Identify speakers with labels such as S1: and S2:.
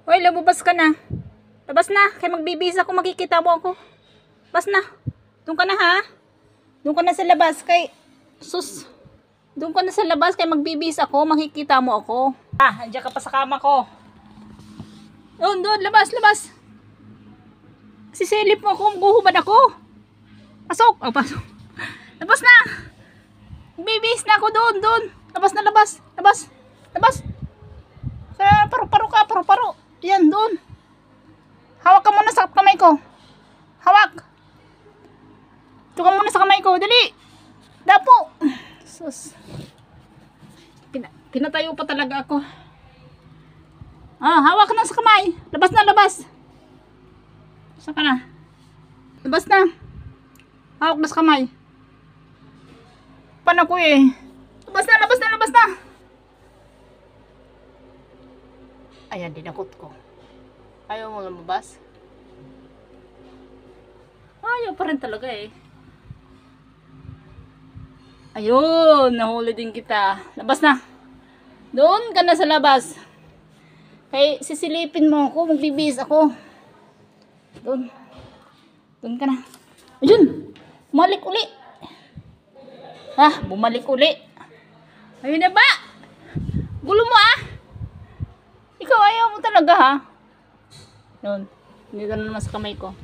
S1: Hoy, lumabas ka na. Labas na. Kaya magbibisa ako, makikita mo ako. Labas na. Doon ka na ha. Doon ka na sa labas. Kay sus. Doon ka na sa labas. Kaya magbibis ako, makikita mo ako. Ah, andiyan ka pa sa kama ko. Doon, labas, labas. Sisilip mo ako, guhubad ako. Pasok. Oh, pasok. Labas na. Magbibis na ako doon. Labas na, labas. Labas. Sa paro-paro ka, paro-paro. Yan, doon. Hawak ka muna sa kamay ko. Hawak. Ito ka muna sa kamay ko. Dali. Dapo. Sus. Pinatayo pa talaga ako. Ah, hawak na sa kamay. Labas na, labas. Saan ka na? Labas na. Hawak na sa kamay. Paano ko eh? Labas na. Ayan, dinakot ko. Ayaw mo lumabas? Ayaw pa rin talaga eh. Ayun, nahuli din kita. Labas na. Doon ka na sa labas. Kaya sisilipin mo ako, magbibis ako. Doon ka na. Ayun, bumalik uli. Bumalik uli. Ayun na ba? Gulo mo Ikaw ayaw mo talaga ha. Doon, dito na naman sa kamay ko.